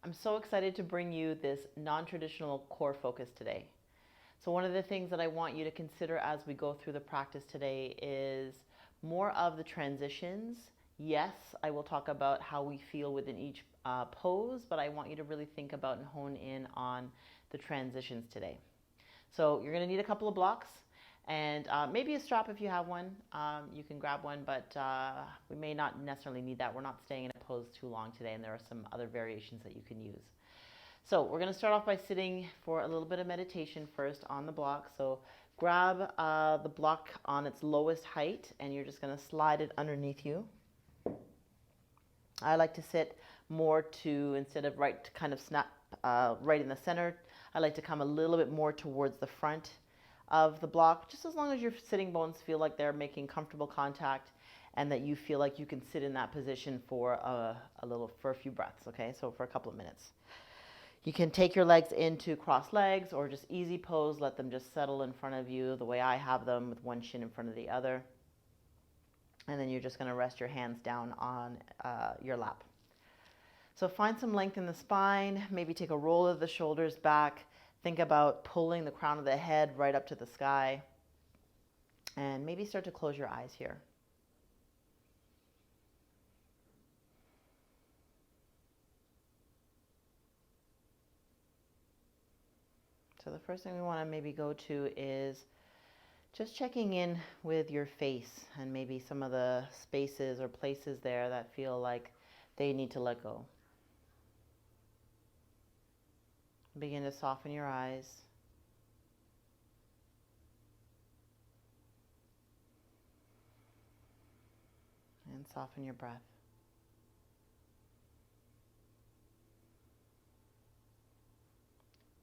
I'm so excited to bring you this non-traditional core focus today. So one of the things that I want you to consider as we go through the practice today is more of the transitions. Yes, I will talk about how we feel within each pose, but I want you to really think about and hone in on the transitions today. So you're going to need a couple of blocks and maybe a strap if you have one. You can grab one, but we may not necessarily need that. We're not staying in a pose too long today, and there are some other variations that you can use. So we're going to start off by sitting for a little bit of meditation first on the block. So grab the block on its lowest height, and you're just going to slide it underneath you. I like to sit more to, instead of right to kind of snap right in the center, I like to come a little bit more towards the front of the block, just as long as your sitting bones feel like they're making comfortable contact and that you feel like you can sit in that position for a few breaths, okay? So for a couple of minutes. You can take your legs into cross legs or just easy pose, let them just settle in front of you the way I have them, with one shin in front of the other. And then you're just going to rest your hands down on your lap. So find some length in the spine, maybe take a roll of the shoulders back. Think about pulling the crown of the head right up to the sky. And maybe start to close your eyes here. So the first thing we want to maybe go to is just checking in with your face and maybe some of the spaces or places there that feel like they need to let go. Begin to soften your eyes. And soften your breath.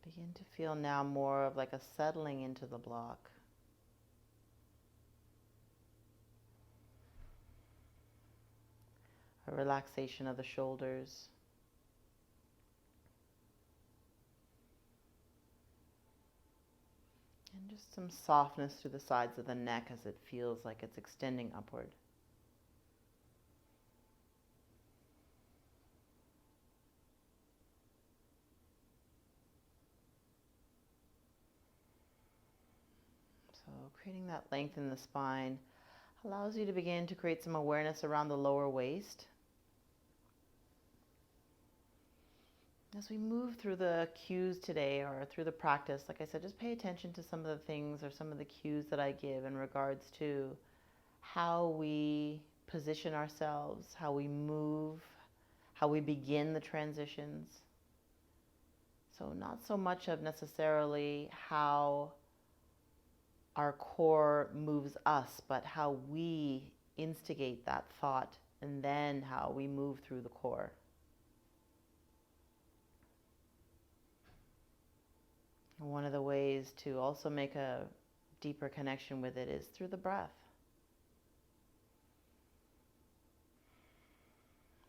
Begin to feel now more of like a settling into the block. A relaxation of the shoulders. And just some softness through the sides of the neck as it feels like it's extending upward. So creating that length in the spine allows you to begin to create some awareness around the lower waist. As we move through the cues today or through the practice, like I said, just pay attention to some of the things or some of the cues that I give in regards to how we position ourselves, how we move, how we begin the transitions. So not so much of necessarily how our core moves us, but how we instigate that thought and then how we move through the core. One of the ways to also make a deeper connection with it is through the breath.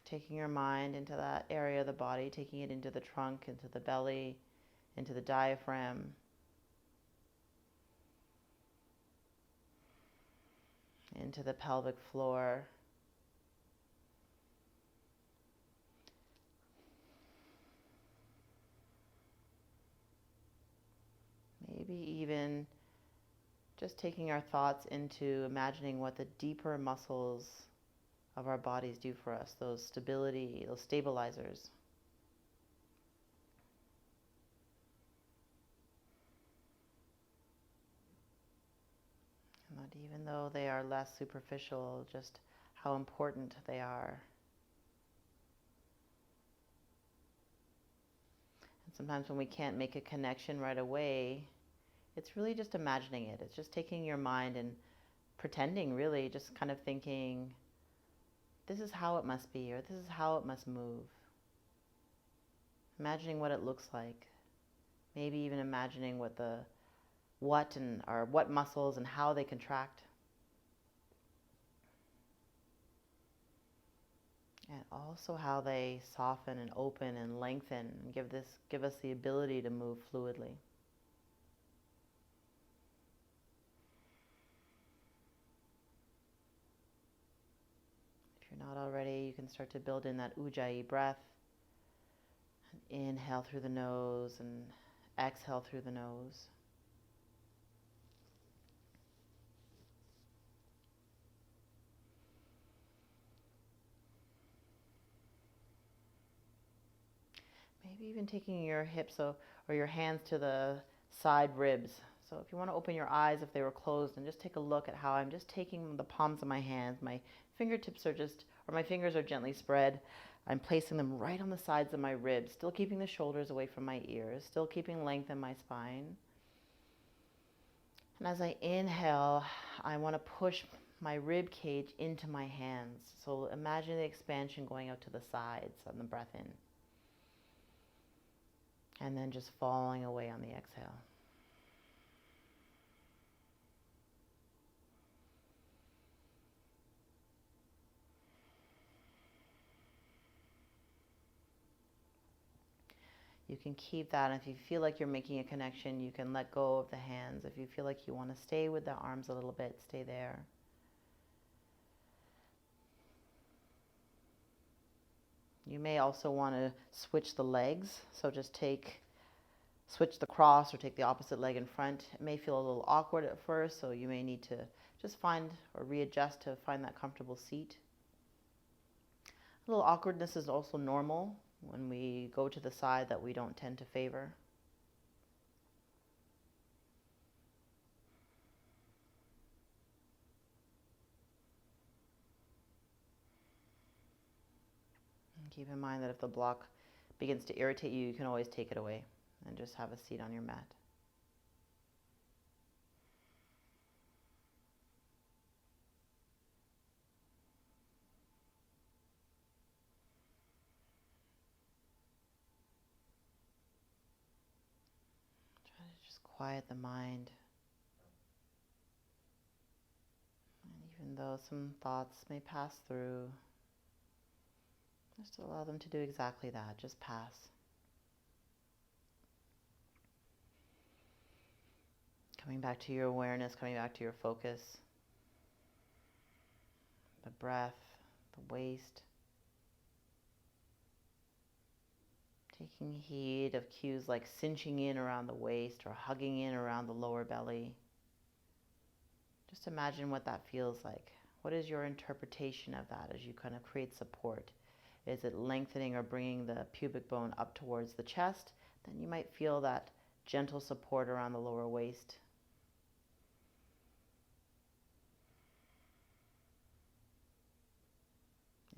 Taking your mind into that area of the body, taking it into the trunk, into the belly, into the diaphragm. Into the pelvic floor. Maybe even just taking our thoughts into imagining what the deeper muscles of our bodies do for us, those stability, those stabilizers. And that even though they are less superficial, just how important they are. And sometimes when we can't make a connection right away, it's really just imagining it. It's just taking your mind and pretending, really, just kind of thinking, this is how it must be, or this is how it must move. Imagining what it looks like. Maybe even imagining what muscles and how they contract. And also how they soften and open and lengthen and give us the ability to move fluidly. If you're not already, you can start to build in that Ujjayi breath. And Inhale through the nose and exhale through the nose. Maybe even taking your hips or your hands to the side ribs. So if you want to open your eyes if they were closed and just take a look at how I'm just taking the palms of my hands. My fingertips are just, or my fingers are gently spread. I'm placing them right on the sides of my ribs, still keeping the shoulders away from my ears, still keeping length in my spine. And as I inhale, I want to push my rib cage into my hands. So imagine the expansion going out to the sides on the breath in. And then just falling away on the exhale. You can keep that. And if you feel like you're making a connection, you can let go of the hands. If you feel like you want to stay with the arms a little bit, stay there. You may also want to switch the legs. So just switch the cross or take the opposite leg in front. It may feel a little awkward at first, so you may need to just find or readjust to find that comfortable seat. A little awkwardness is also normal when we go to the side that we don't tend to favor. And keep in mind that if the block begins to irritate you, you can always take it away and just have a seat on your mat. Try to just quiet the mind. And even though some thoughts may pass through, just allow them to do exactly that, just pass. Coming back to your awareness, coming back to your focus, the breath, the waist. Taking heed of cues like cinching in around the waist or hugging in around the lower belly. Just imagine what that feels like. What is your interpretation of that as you kind of create support? Is it lengthening or bringing the pubic bone up towards the chest? Then you might feel that gentle support around the lower waist.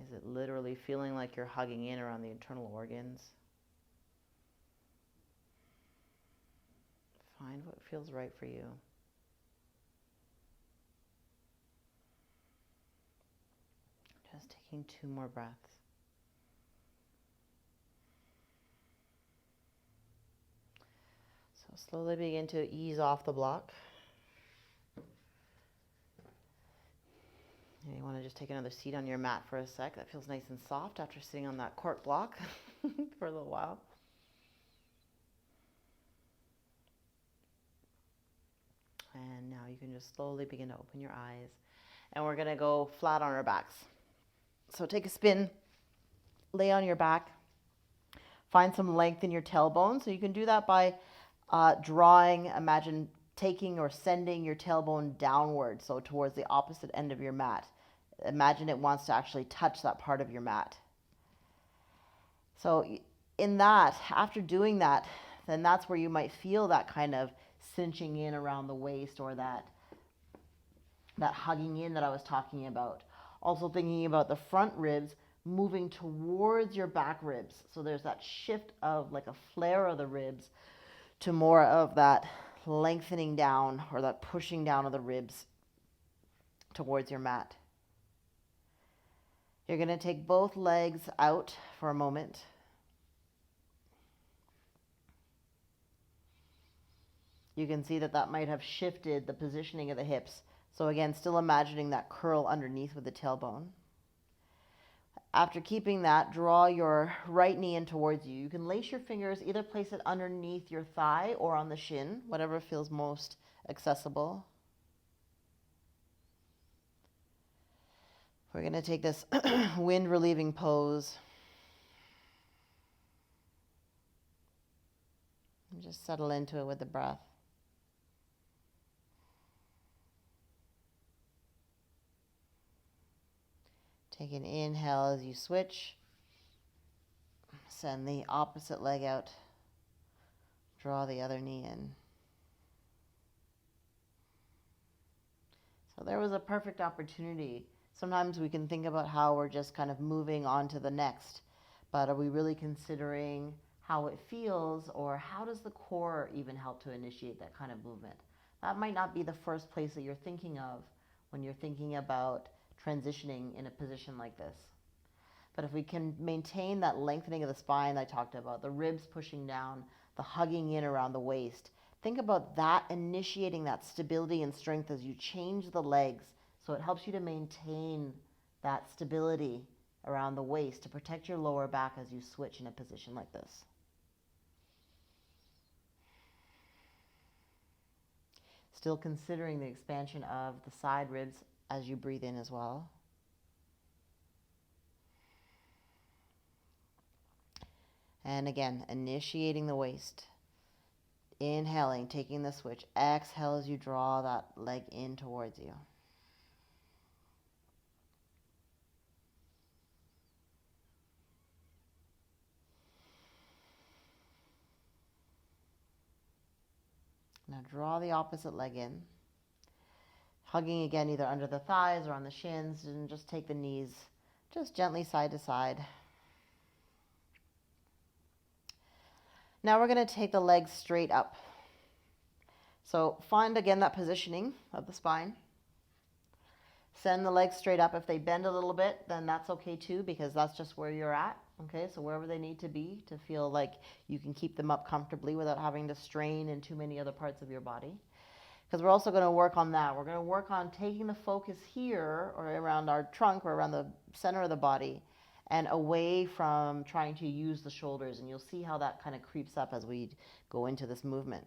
Is it literally feeling like you're hugging in around the internal organs? Find what feels right for you. Just taking 2 more breaths. So slowly begin to ease off the block. And you want to just take another seat on your mat for a sec. That feels nice and soft after sitting on that cork block for a little while. And now you can just slowly begin to open your eyes. And we're going to go flat on our backs. So take a spin, lay on your back, find some length in your tailbone. So you can do that by imagine taking or sending your tailbone downward, so towards the opposite end of your mat. Imagine it wants to actually touch that part of your mat. So in that, after doing that, then that's where you might feel that kind of cinching in around the waist or that hugging in that I was talking about. Also thinking about the front ribs moving towards your back ribs. So there's that shift of like a flare of the ribs to more of that lengthening down or that pushing down of the ribs towards your mat. You're going to take both legs out for a moment. You can see that might have shifted the positioning of the hips. So again, still imagining that curl underneath with the tailbone. After keeping that, draw your right knee in towards you. You can lace your fingers, either place it underneath your thigh or on the shin, whatever feels most accessible. We're going to take this wind relieving pose. And just settle into it with the breath. Take an inhale as you switch. Send the opposite leg out. Draw the other knee in. So there was a perfect opportunity. Sometimes we can think about how we're just kind of moving on to the next, but are we really considering how it feels, or how does the core even help to initiate that kind of movement? That might not be the first place that you're thinking of when you're thinking about transitioning in a position like this. But if we can maintain that lengthening of the spine I talked about, the ribs pushing down, the hugging in around the waist, think about that initiating that stability and strength as you change the legs, so it helps you to maintain that stability around the waist to protect your lower back as you switch in a position like this. Still considering the expansion of the side ribs as you breathe in as well. And again, initiating the waist. Inhaling, taking the switch. Exhale as you draw that leg in towards you. Now draw the opposite leg in. Hugging again either under the thighs or on the shins, and just take the knees just gently side to side. Now we're going to take the legs straight up. So find again that positioning of the spine. Send the legs straight up. If they bend a little bit, then that's okay too, because that's just where you're at. Okay, so wherever they need to be to feel like you can keep them up comfortably without having to strain in too many other parts of your body. Because we're also going to work on that. We're going to work on taking the focus here, or around our trunk, or around the center of the body, and away from trying to use the shoulders. And you'll see how that kind of creeps up as we go into this movement.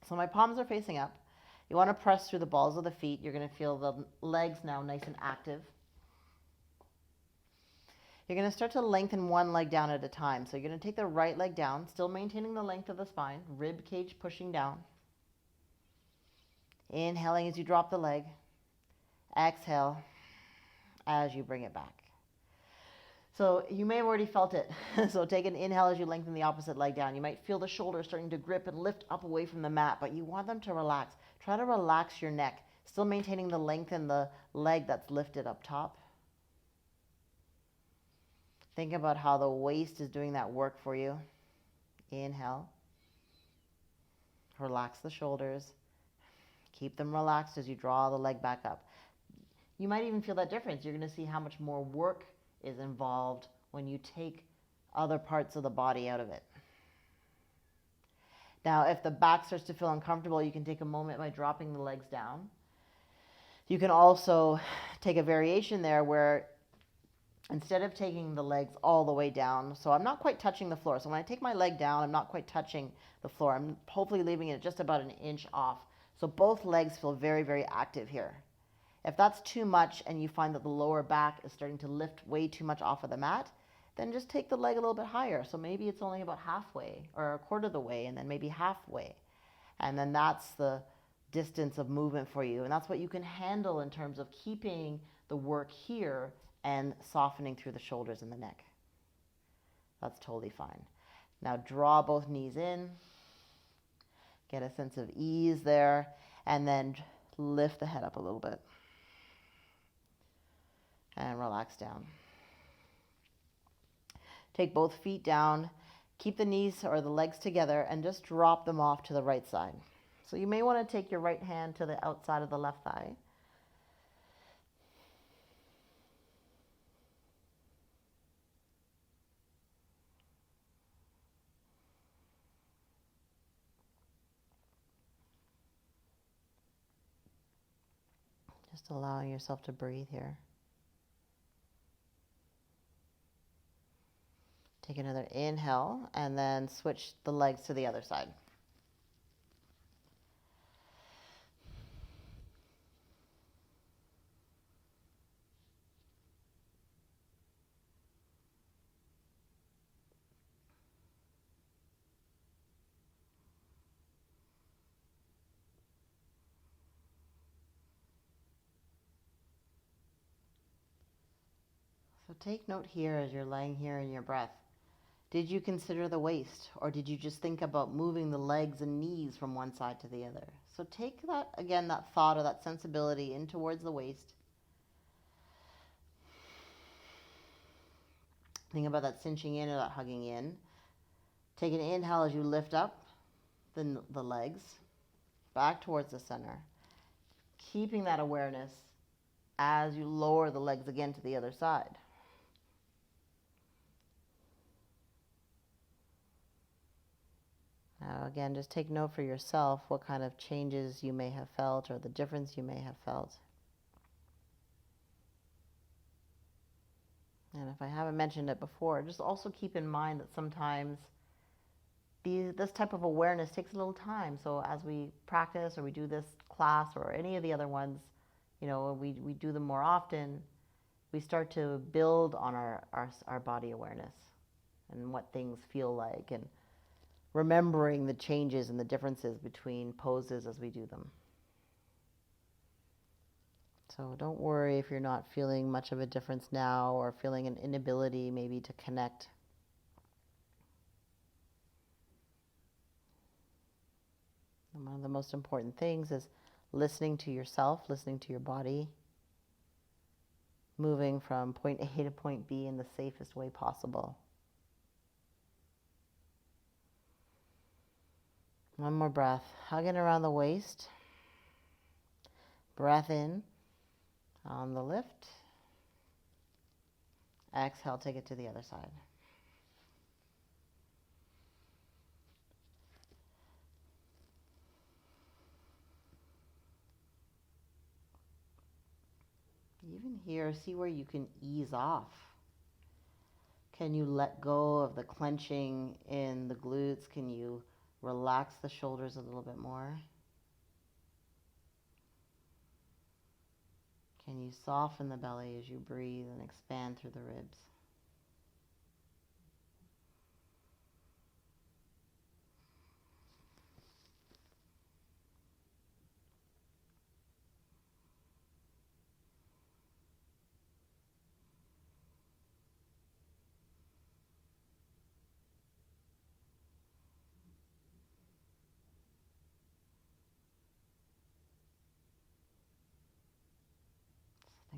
So my palms are facing up. You want to press through the balls of the feet. You're going to feel the legs now nice and active. You're going to start to lengthen one leg down at a time. So you're going to take the right leg down, still maintaining the length of the spine, rib cage pushing down. Inhaling as you drop the leg. Exhale as you bring it back. So you may have already felt it. So take an inhale as you lengthen the opposite leg down. You might feel the shoulders starting to grip and lift up away from the mat, but you want them to relax. Try to relax your neck, still maintaining the length in the leg that's lifted up top. Think about how the waist is doing that work for you. Inhale. Relax the shoulders. Keep them relaxed as you draw the leg back up. You might even feel that difference. You're going to see how much more work is involved when you take other parts of the body out of it. Now, if the back starts to feel uncomfortable, you can take a moment by dropping the legs down. You can also take a variation there where instead of taking the legs all the way down, so I'm not quite touching the floor. So when I take my leg down, I'm not quite touching the floor. I'm hopefully leaving it just about an inch off. So both legs feel very, very active here. If that's too much and you find that the lower back is starting to lift way too much off of the mat, then just take the leg a little bit higher. So maybe it's only about halfway or a quarter of the way, and then maybe halfway. And then that's the distance of movement for you. And that's what you can handle in terms of keeping the work here and softening through the shoulders and the neck. That's totally fine. Now draw both knees in. Get a sense of ease there. And then lift the head up a little bit. And relax down. Take both feet down. Keep the knees or the legs together and just drop them off to the right side. So you may want to take your right hand to the outside of the left thigh. Just allowing yourself to breathe here. Take another inhale and then switch the legs to the other side. So take note here as you're laying here in your breath. Did you consider the waist, or did you just think about moving the legs and knees from one side to the other? So take that, again, that thought or that sensibility in towards the waist. Think about that cinching in or that hugging in. Take an inhale as you lift up the legs back towards the center, keeping that awareness as you lower the legs again to the other side. Now again, just take note for yourself what kind of changes you may have felt or the difference you may have felt. And if I haven't mentioned it before, just also keep in mind that sometimes this type of awareness takes a little time. So as we practice or we do this class or any of the other ones, we do them more often, we start to build on our body awareness and what things feel like, and remembering the changes and the differences between poses as we do them. So don't worry if you're not feeling much of a difference now or feeling an inability maybe to connect. And one of the most important things is listening to yourself, listening to your body, moving from point A to point B in the safest way possible. One more breath. Hugging around the waist. Breath in on the lift. Exhale, take it to the other side. Even here, see where you can ease off. Can you let go of the clenching in the glutes? Can you relax the shoulders a little bit more? Can you soften the belly as you breathe and expand through the ribs?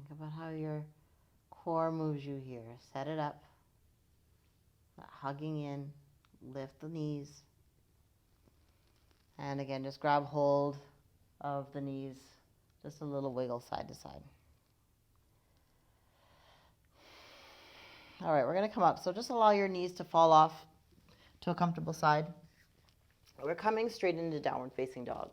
Think about how your core moves you here. Set it up. Hugging in. Lift the knees. And again, just grab hold of the knees. Just a little wiggle side to side. All right, we're going to come up. So just allow your knees to fall off to a comfortable side. We're coming straight into downward facing dog.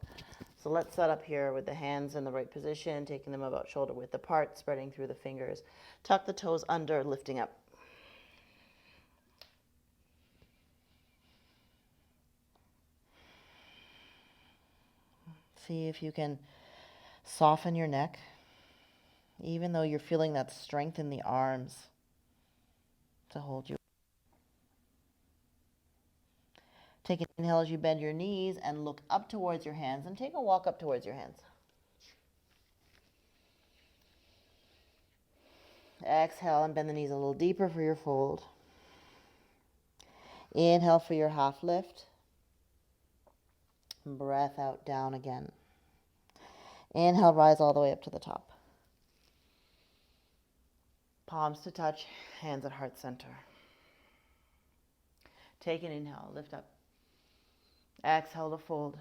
So let's set up here with the hands in the right position, taking them about shoulder width apart, spreading through the fingers. Tuck the toes under, lifting up. See if you can soften your neck, even though you're feeling that strength in the arms to hold you. Take an inhale as you bend your knees and look up towards your hands, and take a walk up towards your hands. Exhale and bend the knees a little deeper for your fold. Inhale for your half lift. Breath out, down again. Inhale, rise all the way up to the top. Palms to touch, hands at heart center. Take an inhale, lift up. Exhale to fold.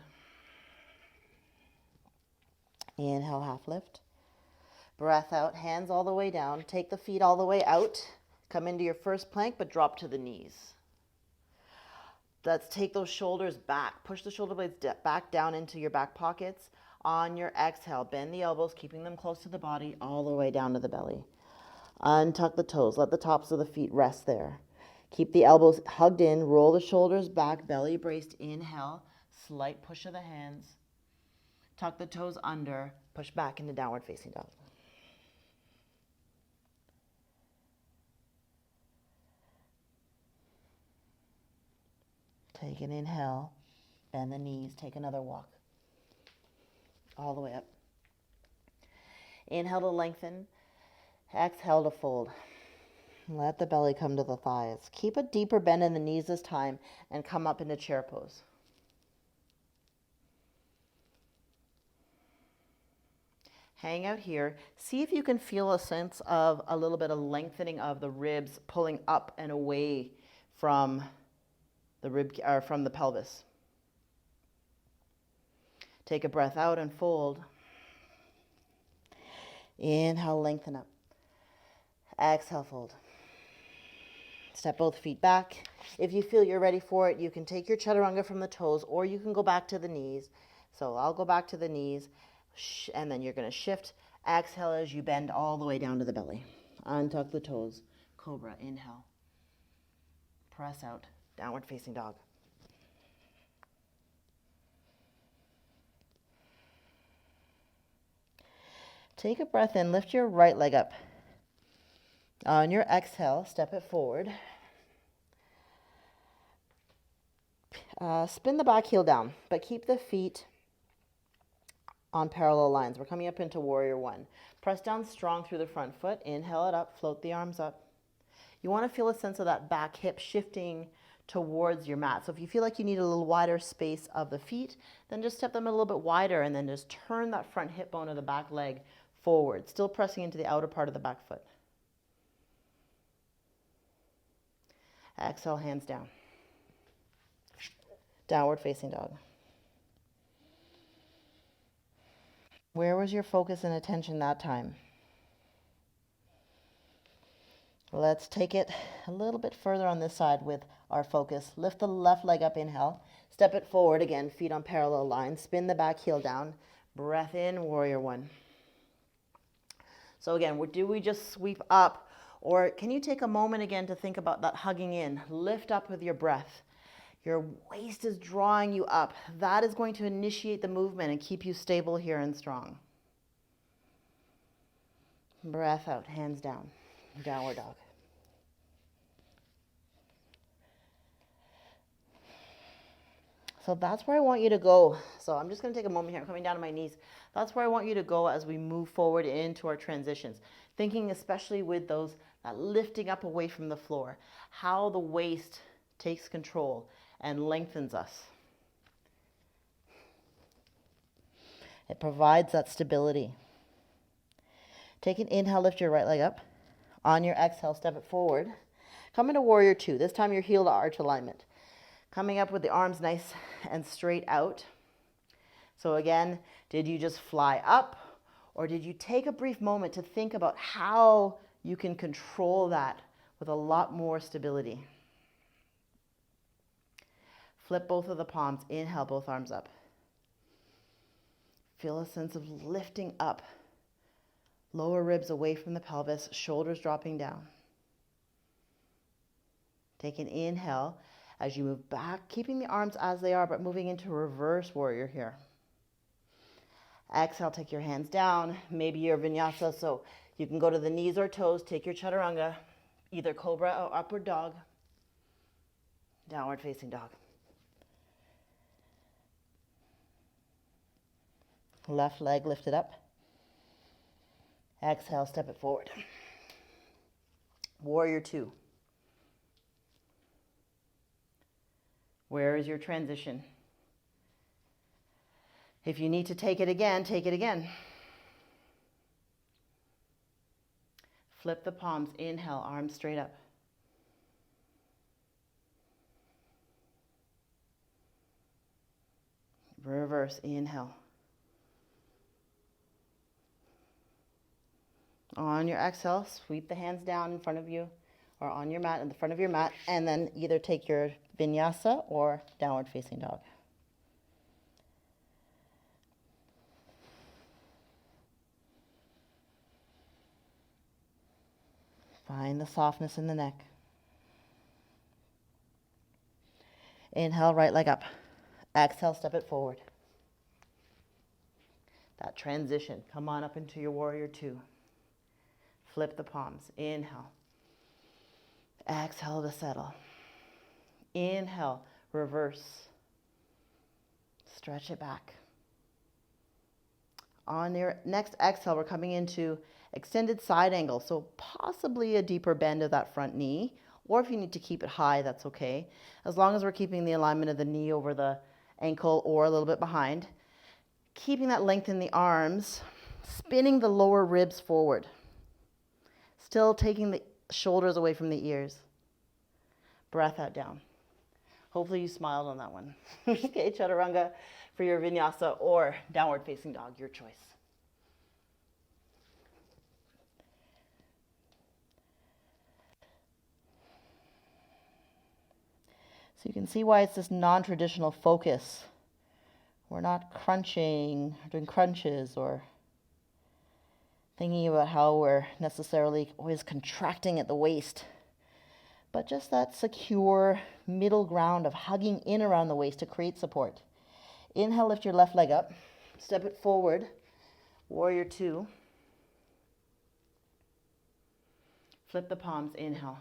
Inhale, half lift. Breath out, hands all the way down. Take the feet all the way out. Come into your first plank, but drop to the knees. Let's take those shoulders back. Push the shoulder blades back down into your back pockets. On your exhale, bend the elbows, keeping them close to the body, all the way down to the belly. Untuck the toes. Let the tops of the feet rest there. Keep the elbows hugged in. Roll the shoulders back, belly braced. Inhale, slight push of the hands. Tuck the toes under. Push back into downward facing dog. Take an inhale. Bend the knees. Take another walk. All the way up. Inhale to lengthen. Exhale to fold. Let the belly come to the thighs. Keep a deeper bend in the knees this time and come up into chair pose. Hang out here. See if you can feel a sense of a little bit of lengthening of the ribs, pulling up and away from the rib or from the pelvis. Take a breath out and fold. Inhale, lengthen up. Exhale, fold. Step both feet back. If you feel you're ready for it, you can take your chaturanga from the toes, or you can go back to the knees. So I'll go back to the knees, and then you're going to shift. Exhale as you bend all the way down to the belly. Untuck the toes. Cobra, inhale. Press out. Downward facing dog. Take a breath in. Lift your right leg up. On your exhale, step it forward. Spin the back heel down, but keep the feet on parallel lines. We're coming up into warrior one. Press down strong through the front foot. Inhale it up, float the arms up. You want to feel a sense of that back hip shifting towards your mat. So if you feel like you need a little wider space of the feet, then just step them a little bit wider and then just turn that front hip bone of the back leg forward, still pressing into the outer part of the back foot. Exhale, hands down. Downward facing dog. Where was your focus and attention that time? Let's take it a little bit further on this side with our focus. Lift the left leg up, inhale. Step it forward again, feet on parallel lines. Spin the back heel down. Breath in, warrior one. So again, do we just sweep up? Or can you take a moment again to think about that hugging in? Lift up with your breath. Your waist is drawing you up. That is going to initiate the movement and keep you stable here and strong. Breath out, hands down. Downward dog. So that's where I want you to go. So I'm just going to take a moment here. I'm coming down to my knees. That's where I want you to go as we move forward into our transitions. Thinking especially with those that lifting up away from the floor, how the waist takes control and lengthens us. It provides that stability. Take an inhale, lift your right leg up. On your exhale, step it forward. Come into warrior two. This time your heel to arch alignment. Coming up with the arms nice and straight out. So again, did you just fly up, or did you take a brief moment to think about how you can control that with a lot more stability? Flip both of the palms. Inhale, both arms up. Feel a sense of lifting up. Lower ribs away from the pelvis, shoulders dropping down. Take an inhale as you move back, keeping the arms as they are, but moving into reverse warrior here. Exhale, take your hands down. Maybe your vinyasa, so you can go to the knees or toes. Take your chaturanga, either cobra or upward dog. Downward facing dog. Left leg lifted up. Exhale, step it forward. Warrior two. Where is your transition? If you need to take it again, take it again. Flip the palms. Inhale, arms straight up. Reverse, inhale. On your exhale, sweep the hands down in front of you or on your mat, in the front of your mat, and then either take your vinyasa or downward facing dog. Find the softness in the neck. Inhale, right leg up. Exhale, step it forward. That transition. Come on up into your warrior two. Flip the palms. Inhale. Exhale to settle. Inhale, reverse. Stretch it back. On your next exhale, we're coming into extended side angle. So possibly a deeper bend of that front knee, or if you need to keep it high, that's okay. As long as we're keeping the alignment of the knee over the ankle or a little bit behind. Keeping that length in the arms, spinning the lower ribs forward. Still taking the shoulders away from the ears. Breath out, down. Hopefully you smiled on that one. Okay, Chaturanga for your vinyasa or downward facing dog, your choice. So you can see why it's this non-traditional focus. We're not crunching, doing crunches, or thinking about how we're necessarily always contracting at the waist, but just that secure middle ground of hugging in around the waist to create support. Inhale, lift your left leg up, step it forward, warrior two. Flip the palms, inhale.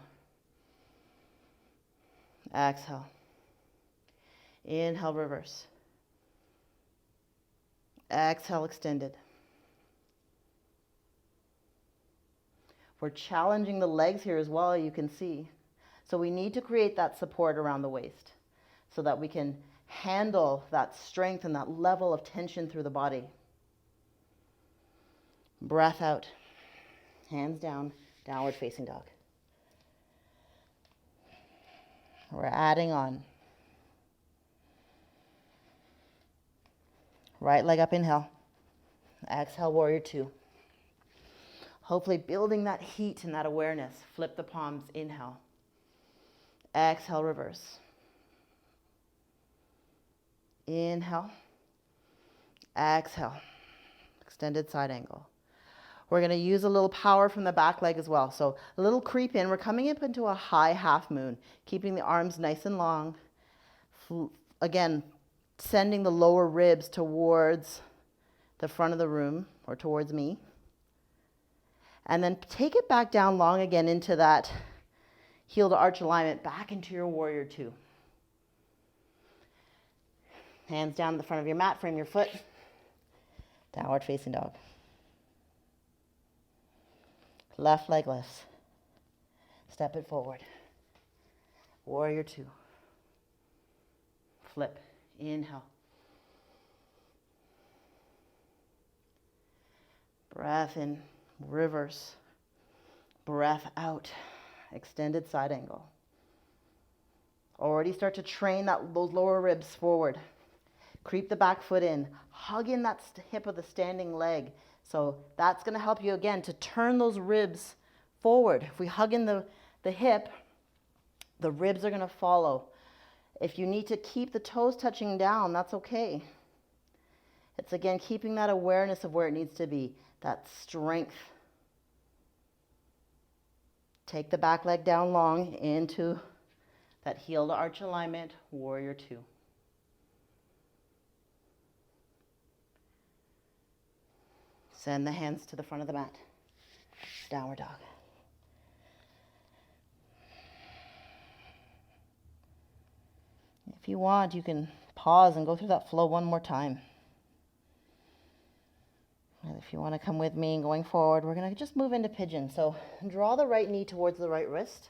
Exhale. Inhale, reverse. Exhale, extended. We're challenging the legs here as well, you can see. So we need to create that support around the waist so that we can handle that strength and that level of tension through the body. Breath out. Hands down, downward facing dog. We're adding on. Right leg up, inhale. Exhale, warrior two. Hopefully building that heat and that awareness. Flip the palms, inhale. Exhale, reverse. Inhale. Exhale. Extended side angle. We're going to use a little power from the back leg as well. So a little creep in. We're coming up into a high half moon, keeping the arms nice and long. Again, sending the lower ribs towards the front of the room or towards me. And then take it back down long again into that heel to arch alignment, back into your warrior two. Hands down the front of your mat, frame your foot. Downward facing dog. Left leg lifts. Step it forward. Warrior two. Flip. Inhale. Breath in. Reverse. Breath out. Extended side angle. Already start to train those lower ribs forward. Creep the back foot in. Hug in that hip of the standing leg. So that's going to help you again to turn those ribs forward. If we hug in the hip, the ribs are going to follow. If you need to keep the toes touching down, that's okay. It's again keeping that awareness of where it needs to be, that strength. Take the back leg down long into that heel to arch alignment, warrior two. Send the hands to the front of the mat. Downward dog. If you want, you can pause and go through that flow one more time. And if you want to come with me and going forward, we're going to just move into pigeon. So draw the right knee towards the right wrist.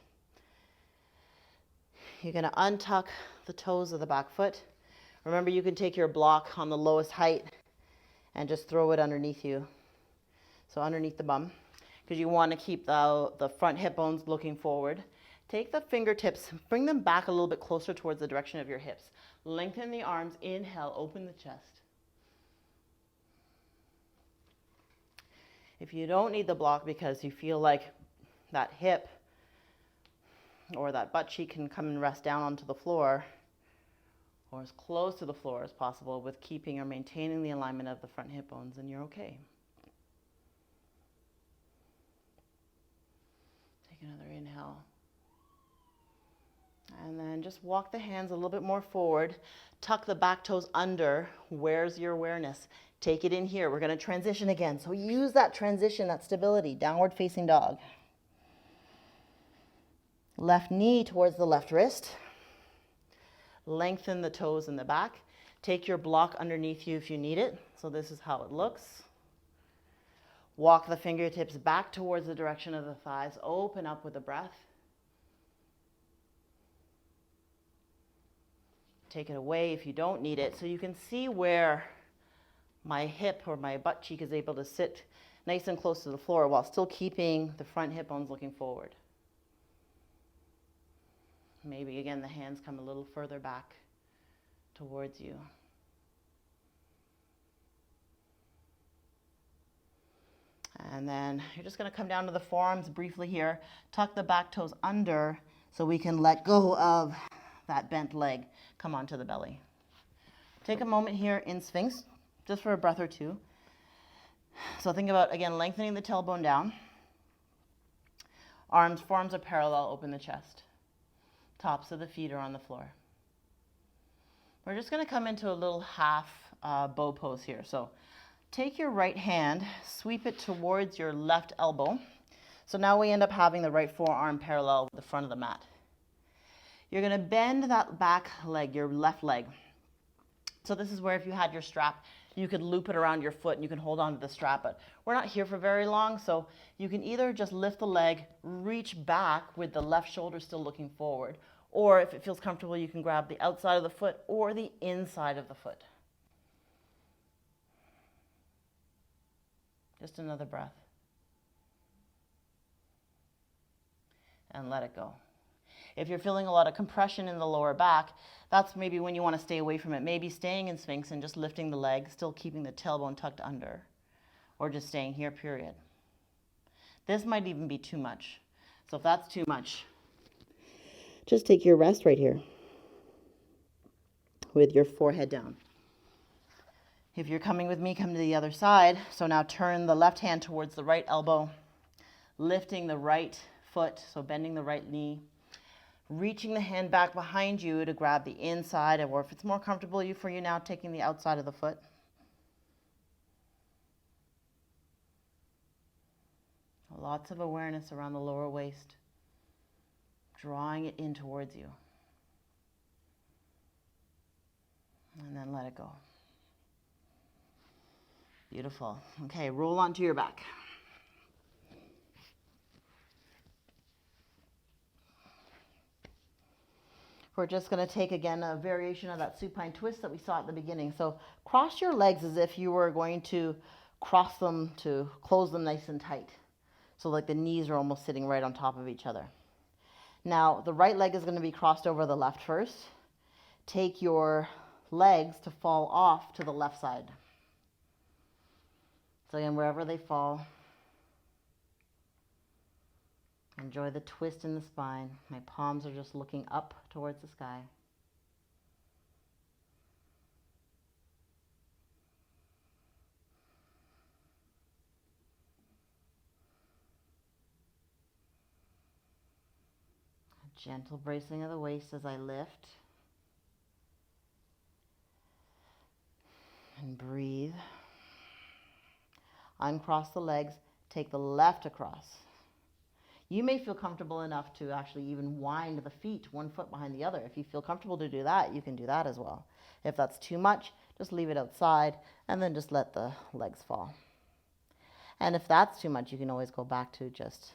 You're going to untuck the toes of the back foot. Remember, you can take your block on the lowest height and just throw it underneath you. So underneath the bum, because you want to keep the front hip bones looking forward. Take the fingertips, bring them back a little bit closer towards the direction of your hips. Lengthen the arms, inhale, open the chest. If you don't need the block because you feel like that hip or that butt cheek can come and rest down onto the floor, or as close to the floor as possible with keeping or maintaining the alignment of the front hip bones, and you're okay. Take another inhale. And then just walk the hands a little bit more forward. Tuck the back toes under. Where's your awareness? Take it in here. We're going to transition again. So use that transition, that stability. Downward facing dog. Left knee towards the left wrist. Lengthen the toes in the back. Take your block underneath you if you need it. So this is how it looks. Walk the fingertips back towards the direction of the thighs. Open up with the breath. Take it away if you don't need it. So you can see where my hip or my butt cheek is able to sit nice and close to the floor while still keeping the front hip bones looking forward. Maybe again the hands come a little further back towards you. And then you're just going to come down to the forearms briefly here. Tuck the back toes under so we can let go of that bent leg. Come onto the belly. Take a moment here in Sphinx, just for a breath or two. So think about, again, lengthening the tailbone down. Forearms are parallel, open the chest. Tops of the feet are on the floor. We're just going to come into a little half bow pose here. So take your right hand, sweep it towards your left elbow. So now we end up having the right forearm parallel with the front of the mat. You're going to bend that back leg, your left leg. So this is where if you had your strap, you could loop it around your foot and you can hold on to the strap. But we're not here for very long, so you can either just lift the leg, reach back with the left shoulder still looking forward, or if it feels comfortable, you can grab the outside of the foot or the inside of the foot. Just another breath. And let it go. If you're feeling a lot of compression in the lower back, that's maybe when you want to stay away from it. Maybe staying in Sphinx and just lifting the leg, still keeping the tailbone tucked under, or just staying here, period. This might even be too much. So if that's too much, just take your rest right here with your forehead down. If you're coming with me, come to the other side. So now turn the left hand towards the right elbow, lifting the right foot, so bending the right knee, reaching the hand back behind you to grab the inside, or if it's more comfortable for you now, taking the outside of the foot. Lots of awareness around the lower waist, drawing it in towards you. And then let it go. Beautiful. Okay, roll onto your back. We're just going to take, again, a variation of that supine twist that we saw at the beginning. So cross your legs as if you were going to cross them to close them nice and tight. So like the knees are almost sitting right on top of each other. Now, the right leg is going to be crossed over the left first. Take your legs to fall off to the left side. So again, wherever they fall, enjoy the twist in the spine. My palms are just looking up towards the sky. A gentle bracing of the waist as I lift. And breathe. Uncross the legs, take the left across. You may feel comfortable enough to actually even wind the feet one foot behind the other. If you feel comfortable to do that, you can do that as well. If that's too much, just leave it outside and then just let the legs fall. And if that's too much, you can always go back to just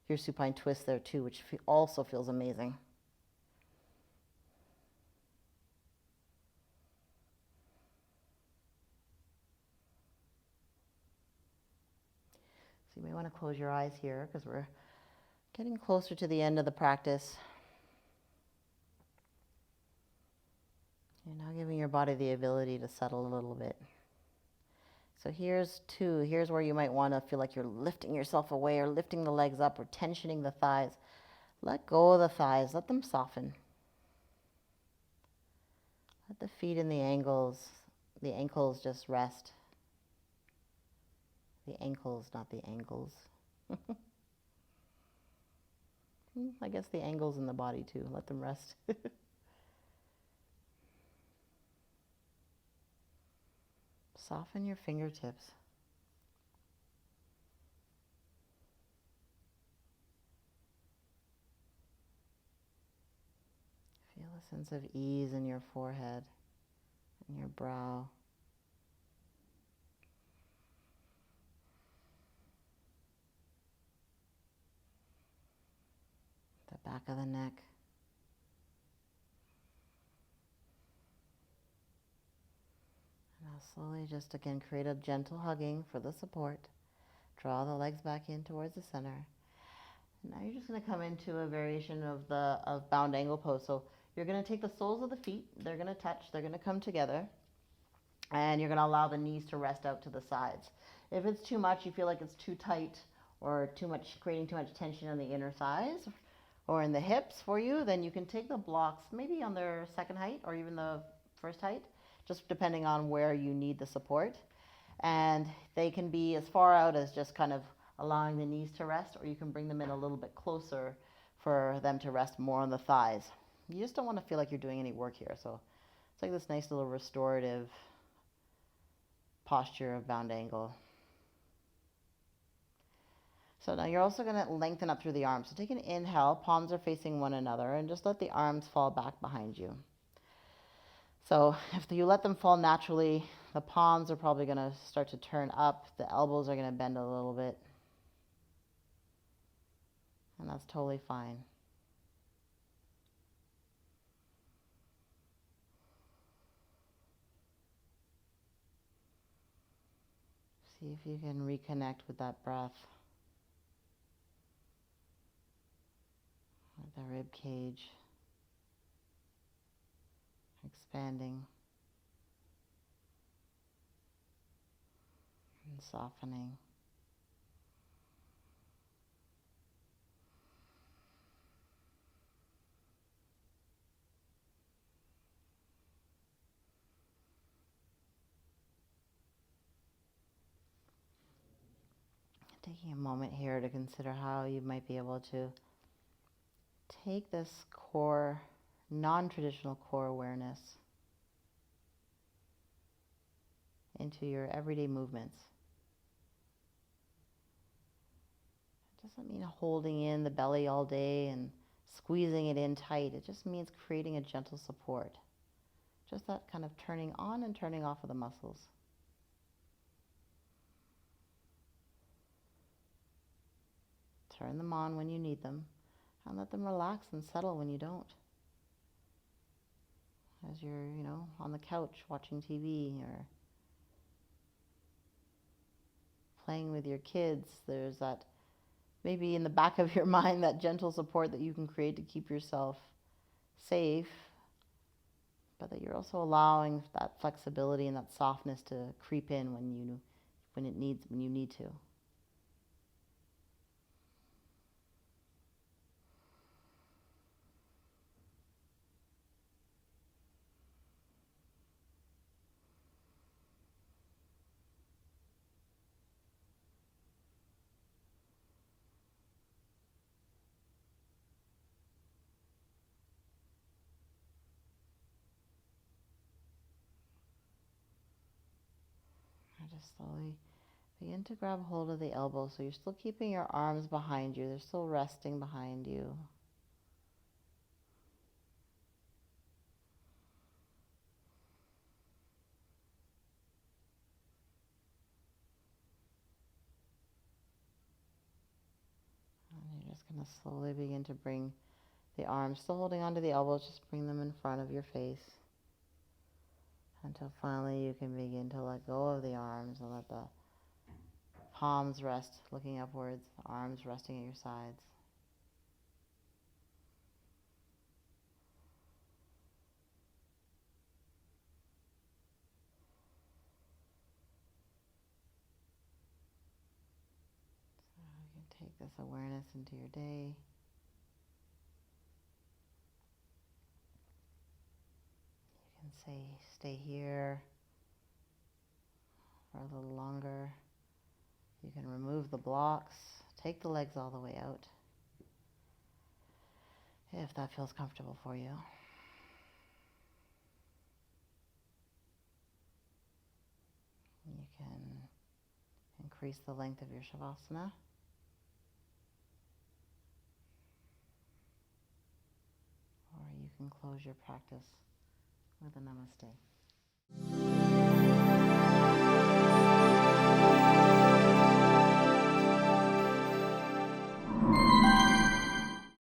your supine twist there too, which also feels amazing. So you may want to close your eyes here because we're getting closer to the end of the practice. You're now giving your body the ability to settle a little bit. So here's where you might want to feel like you're lifting yourself away or lifting the legs up or tensioning the thighs. Let go of the thighs. Let them soften. Let the feet and the ankles just rest. The ankles, not the angles. I guess the angles in the body too. Let them rest. Soften your fingertips. Feel a sense of ease in your forehead and your brow. back of the neck. And now slowly just again create a gentle hugging for the support. Draw the legs back in towards the center. And now you're just going to come into a variation of bound angle pose. So you're going to take the soles of the feet, they're going to touch, they're going to come together, and you're going to allow the knees to rest out to the sides. If it's too much, you feel like it's too tight or too much, creating too much tension on the inner thighs or in the hips for you, then you can take the blocks maybe on their second height or even the first height, just depending on where you need the support. And they can be as far out as just kind of allowing the knees to rest, or you can bring them in a little bit closer for them to rest more on the thighs. You just don't want to feel like you're doing any work here. So it's like this nice little restorative posture of bound angle. So now you're also going to lengthen up through the arms. So take an inhale, palms are facing one another, and just let the arms fall back behind you. So if you let them fall naturally, the palms are probably going to start to turn up, the elbows are going to bend a little bit, and that's totally fine. See if you can reconnect with that breath, with the rib cage expanding and softening. Taking a moment here to consider how you might be able to take this core, non-traditional core awareness into your everyday movements. It doesn't mean holding in the belly all day and squeezing it in tight. It just means creating a gentle support. Just that kind of turning on and turning off of the muscles. Turn them on when you need them, and let them relax and settle when you don't. As you're, on the couch watching TV or playing with your kids, there's that, maybe in the back of your mind, that gentle support that you can create to keep yourself safe, but that you're also allowing that flexibility and that softness to creep in when you need to. Just slowly begin to grab hold of the elbows, so you're still keeping your arms behind you. They're still resting behind you. And you're just going to slowly begin to bring the arms, still holding onto the elbows, just bring them in front of your face, until finally you can begin to let go of the arms and let the palms rest, looking upwards, the arms resting at your sides. So you can take this awareness into your day. You can stay here for a little longer. You can remove the blocks, take the legs all the way out, if that feels comfortable for you. You can increase the length of your shavasana, or you can close your practice with a namaste.